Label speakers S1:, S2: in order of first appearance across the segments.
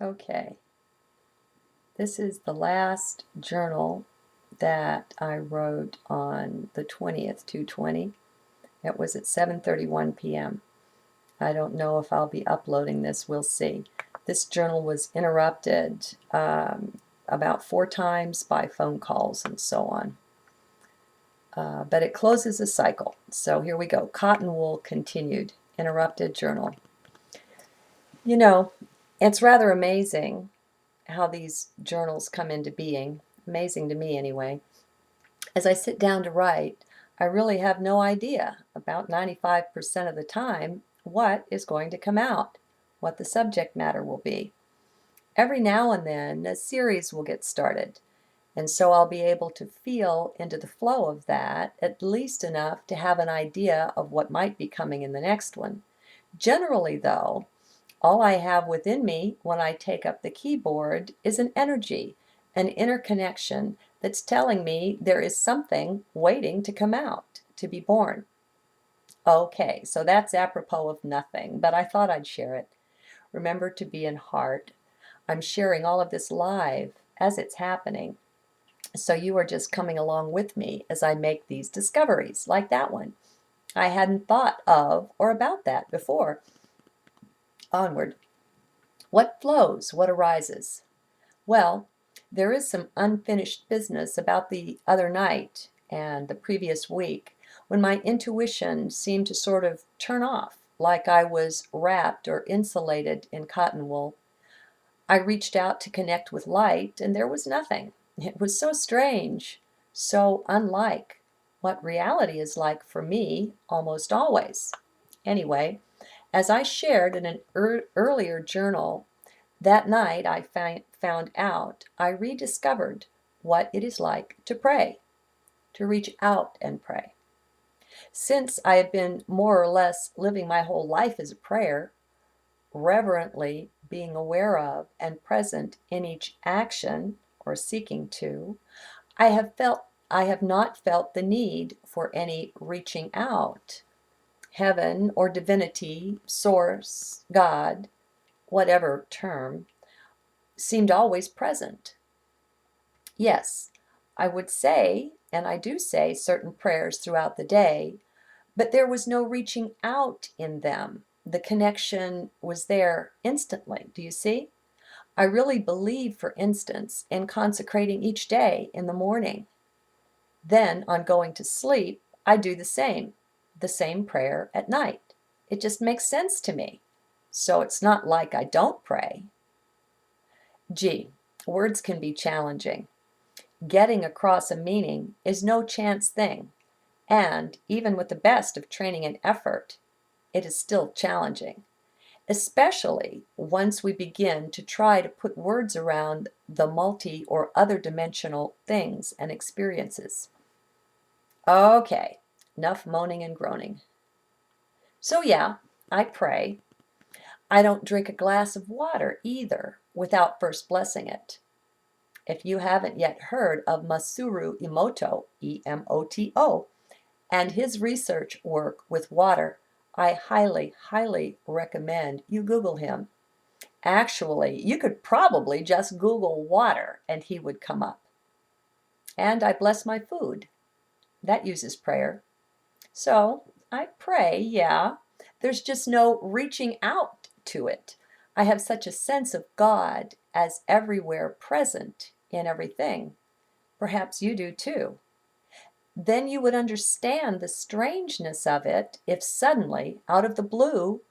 S1: Okay, this is the last journal that I wrote on the 20th, 2/20. It was at 7:31 p.m. I don't know if I'll be uploading this. We'll see. This journal was interrupted about 4 times by phone calls and so on. But it closes a cycle. So here we go. Cotton wool continued. Interrupted journal. You know, it's rather amazing how these journals come into being. Amazing to me, anyway. As I sit down to write, I really have no idea, about 95% of the time, what is going to come out, what the subject matter will be. Every now and then, a series will get started, and so I'll be able to feel into the flow of that, at least enough to have an idea of what might be coming in the next one. Generally, though, all I have within me when I take up the keyboard is an energy, an inner connection that's telling me there is something waiting to come out, to be born. Okay, so that's apropos of nothing, but I thought I'd share it. Remember to be in heart. I'm sharing all of this live as it's happening. So you are just coming along with me as I make these discoveries, like that one. I hadn't thought of or about that before. Onward. What flows? What arises? Well, there is some unfinished business about the other night and the previous week when my intuition seemed to sort of turn off, like I was wrapped or insulated in cotton wool. I reached out to connect with light, and there was nothing. It was so strange, so unlike what reality is like for me almost always. Anyway, as I shared in an earlier journal, that night I found out, I rediscovered what it is like to pray, to reach out and pray. Since I have been more or less living my whole life as a prayer, reverently being aware of and present in each action or seeking to, I have not felt the need for any reaching out. Heaven or divinity, source, God, whatever term, seemed always present. Yes, I would say, and I do say, certain prayers throughout the day, but there was no reaching out in them. The connection was there instantly. Do you see? I really believe, for instance, in consecrating each day in the morning. Then, on going to sleep, I do the same prayer at night. It just makes sense to me. So it's not like I don't pray. Gee, words can be challenging. Getting across a meaning is no chance thing, and even with the best of training and effort, it is still challenging, especially once we begin to try to put words around the multi or other dimensional things and experiences. Okay, enough moaning and groaning. So, yeah, I pray. I don't drink a glass of water either without first blessing it. If you haven't yet heard of Masaru Emoto, Emoto, and his research work with water, I highly, highly recommend you Google him. Actually, you could probably just Google water and he would come up. And I bless my food. That uses prayer. So I pray, yeah. There's just no reaching out to it. I have such a sense of God as everywhere present in everything. Perhaps you do too. Then you would understand the strangeness of it if suddenly, out of the blue,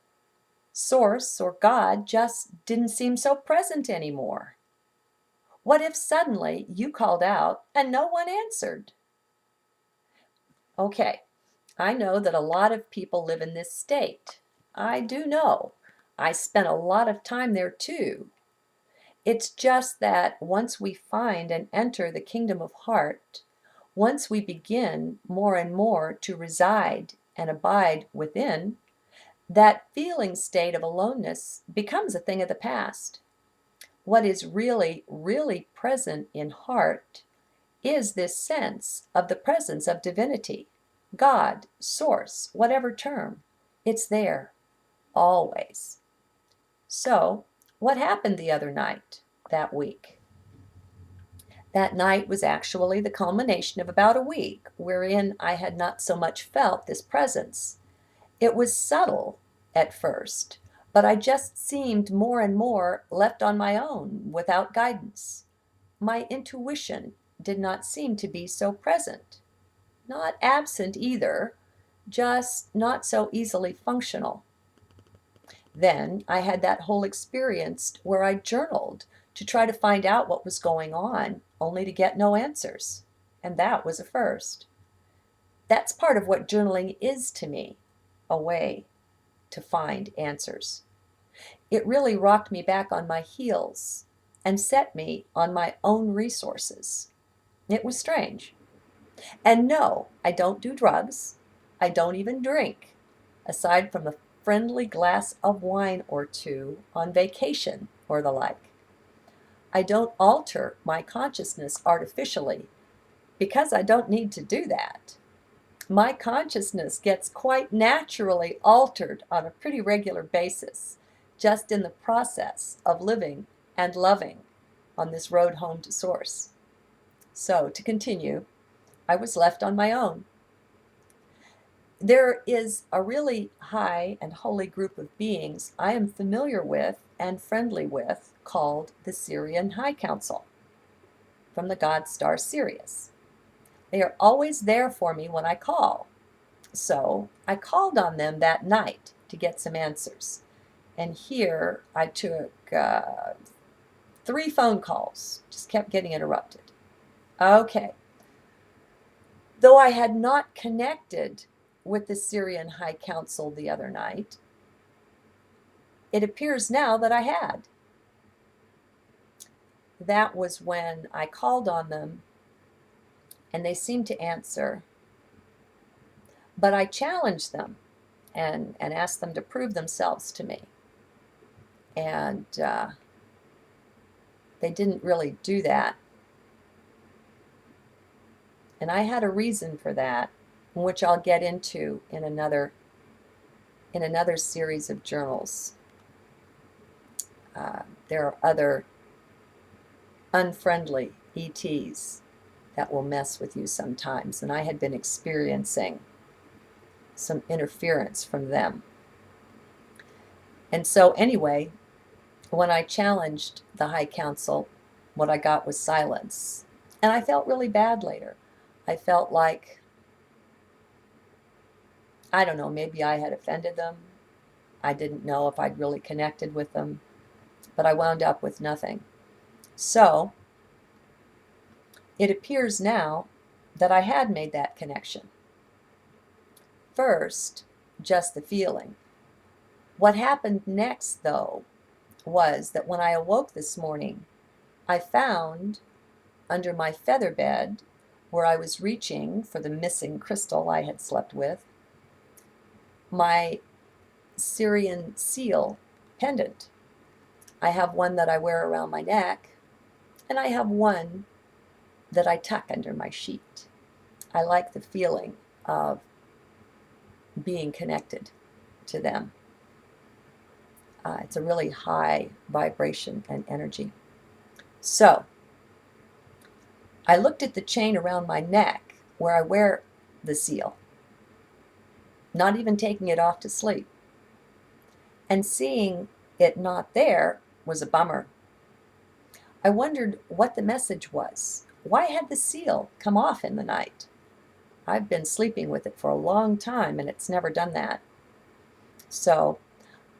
S1: Source or God just didn't seem so present anymore. What if suddenly you called out and no one answered? Okay, I know that a lot of people live in this state. I do know. I spent a lot of time there too. It's just that once we find and enter the kingdom of heart, once we begin more and more to reside and abide within, that feeling state of aloneness becomes a thing of the past. What is really, really present in heart is this sense of the presence of divinity, God, source, whatever term. It's there, always. So, what happened the other night that week. That night was actually the culmination of about a week wherein I had not so much felt this presence. It was subtle at first, but I just seemed more and more left on my own without guidance. My intuition did not seem to be so present. Not absent either, just not so easily functional. Then I had that whole experience where I journaled to try to find out what was going on, only to get no answers. And that was a first. That's part of what journaling is to me, a way to find answers. It really rocked me back on my heels and set me on my own resources. It was strange. And no, I don't do drugs. I don't even drink, aside from a friendly glass of wine or two on vacation or the like. I don't alter my consciousness artificially because I don't need to do that. My consciousness gets quite naturally altered on a pretty regular basis, just in the process of living and loving on this road home to Source. So, to continue, I was left on my own. There is a really high and holy group of beings I am familiar with and friendly with called the Sirian High Council, from the god star Sirius. They are always there for me when I call. So I called on them that night to get some answers. And here I took 3 phone calls, just kept getting interrupted. Okay. Though I had not connected with the Syrian High Council the other night, it appears now that I had. That was when I called on them and they seemed to answer. But I challenged them and asked them to prove themselves to me. And they didn't really do that. And I had a reason for that, which I'll get into in another series of journals. There are other unfriendly ETs that will mess with you sometimes, and I had been experiencing some interference from them. And so anyway, when I challenged the High Council, what I got was silence. And I felt really bad later. I felt like, I don't know, maybe I had offended them. I didn't know if I'd really connected with them, but I wound up with nothing. So it appears now that I had made that connection. First, just the feeling. What happened next, though, was that when I awoke this morning, I found under my feather bed, where I was reaching for the missing crystal I had slept with, my Syrian seal pendant. I have one that I wear around my neck, and I have one that I tuck under my sheet. I like the feeling of being connected to them. It's a really high vibration and energy. So, I looked at the chain around my neck where I wear the seal, not even taking it off to sleep. And seeing it not there was a bummer. I wondered what the message was. Why had the seal come off in the night? I've been sleeping with it for a long time and it's never done that. So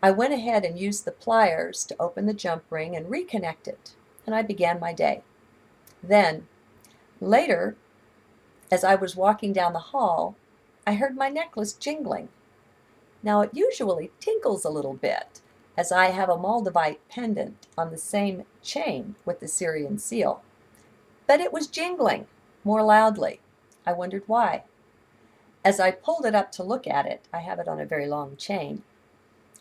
S1: I went ahead and used the pliers to open the jump ring and reconnect it, and I began my day. Then, later, as I was walking down the hall, I heard my necklace jingling. Now, it usually tinkles a little bit, as I have a Moldavite pendant on the same chain with the Syrian seal. But it was jingling more loudly. I wondered why. As I pulled it up to look at it, I have it on a very long chain,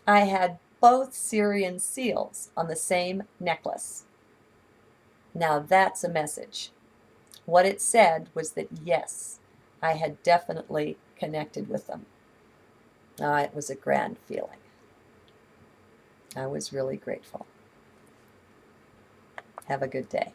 S1: I had both Syrian seals on the same necklace. Now that's a message. What it said was that yes, I had definitely connected with them. It was a grand feeling. I was really grateful. Have a good day.